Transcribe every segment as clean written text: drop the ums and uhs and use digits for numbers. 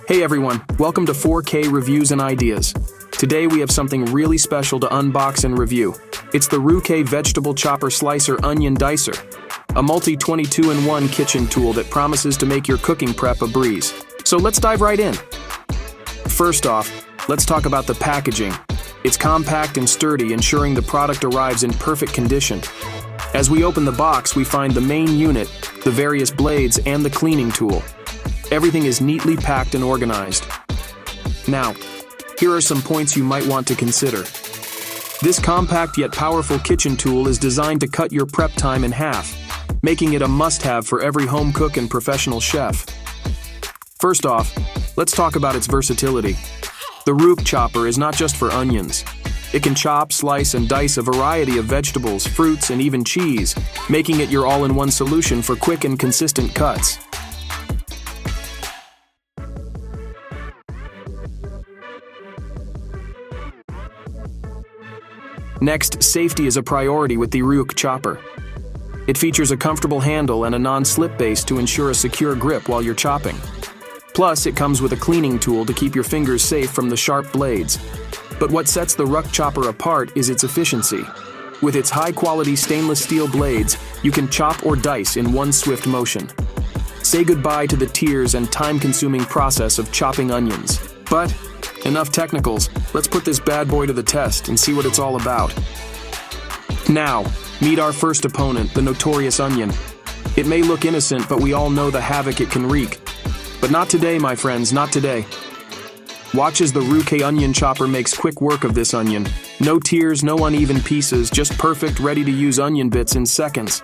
Hey everyone, welcome to 4K Reviews and Ideas. Today we have something really special to unbox and review. It's the Ruke Vegetable Chopper Slicer Onion Dicer, a multi-22-in-1 kitchen tool that promises to make your cooking prep a breeze. So let's dive right in. First off, let's talk about the packaging. It's compact and sturdy, ensuring the product arrives in perfect condition. As we open the box, we find the main unit, the various blades, and the cleaning tool. Everything is neatly packed and organized. Now, here are some points you might want to consider. This compact yet powerful kitchen tool is designed to cut your prep time in half, making it a must-have for every home cook and professional chef. First off, let's talk about its versatility. The Ruke chopper is not just for onions. It can chop, slice, and dice a variety of vegetables, fruits, and even cheese, making it your all-in-one solution for quick and consistent cuts. Next, safety is a priority with the Ruke chopper. It features a comfortable handle and a non-slip base to ensure a secure grip while you're chopping. Plus, it comes with a cleaning tool to keep your fingers safe from the sharp blades. But what sets the Ruke chopper apart is its efficiency. With its high-quality stainless steel blades, you can chop or dice in one swift motion. Say goodbye to the tears and time-consuming process of chopping onions. But enough technicals, let's put this bad boy to the test and see what it's all about. Now, meet our first opponent, the notorious onion. It may look innocent, but we all know the havoc it can wreak. But not today, my friends, not today. Watch as the Ruke onion chopper makes quick work of this onion. No tears, no uneven pieces, just perfect, ready-to-use onion bits in seconds.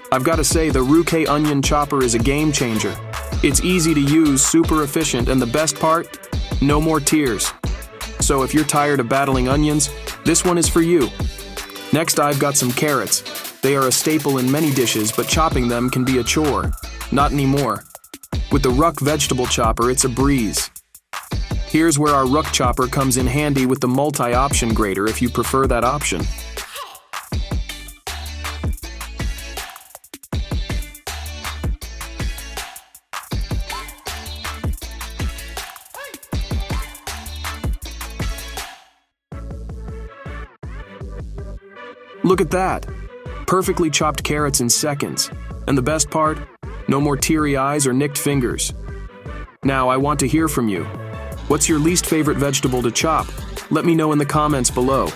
I've got to say, the Ruke onion chopper is a game changer. It's easy to use, super efficient, and the best part? No more tears. So if you're tired of battling onions, this one is for you. Next, I've got some carrots. They are a staple in many dishes, but chopping them can be a chore. Not anymore. With the Ruke vegetable chopper, it's a breeze. Here's where our Ruke chopper comes in handy with the multi-option grater if you prefer that option. Look at that! Perfectly chopped carrots in seconds. And the best part? No more teary eyes or nicked fingers. Now, I want to hear from you. What's your least favorite vegetable to chop? Let me know in the comments below.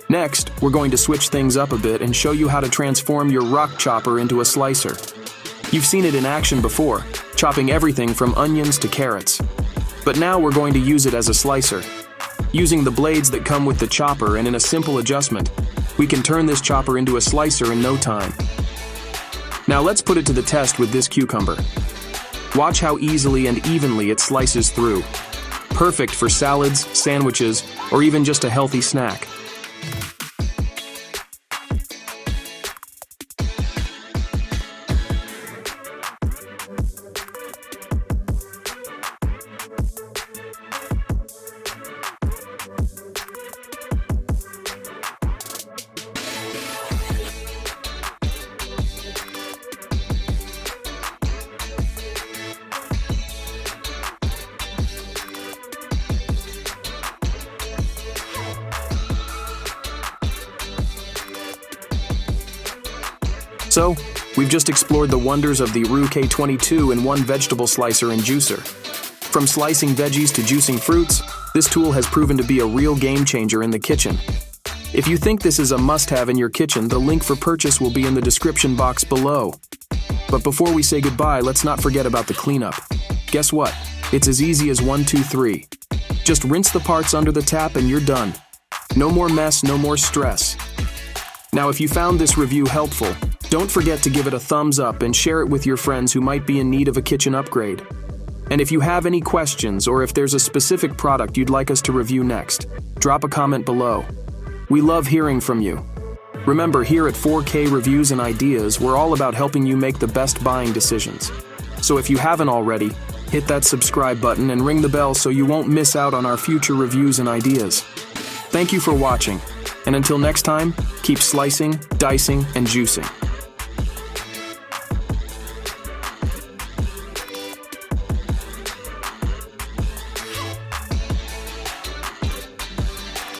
Next, we're going to switch things up a bit and show you how to transform your Ruke chopper into a slicer. You've seen it in action before, chopping everything from onions to carrots. But now we're going to use it as a slicer. Using the blades that come with the chopper and in a simple adjustment, we can turn this chopper into a slicer in no time. Now let's put it to the test with this cucumber. Watch how easily and evenly it slices through. Perfect for salads, sandwiches, or even just a healthy snack. So, we've just explored the wonders of the Ruke 22-in-1 vegetable slicer and juicer. From slicing veggies to juicing fruits, this tool has proven to be a real game changer in the kitchen. If you think this is a must-have in your kitchen, the link for purchase will be in the description box below. But before we say goodbye, let's not forget about the cleanup. Guess what? It's as easy as 1, 2, 3. Just rinse the parts under the tap and you're done. No more mess, no more stress. Now, if you found this review helpful, don't forget to give it a thumbs up and share it with your friends who might be in need of a kitchen upgrade. And if you have any questions or if there's a specific product you'd like us to review next, drop a comment below. We love hearing from you. Remember, here at 4K Reviews and Ideas, we're all about helping you make the best buying decisions. So if you haven't already, hit that subscribe button and ring the bell so you won't miss out on our future reviews and ideas. Thank you for watching, and until next time, keep slicing, dicing, and juicing.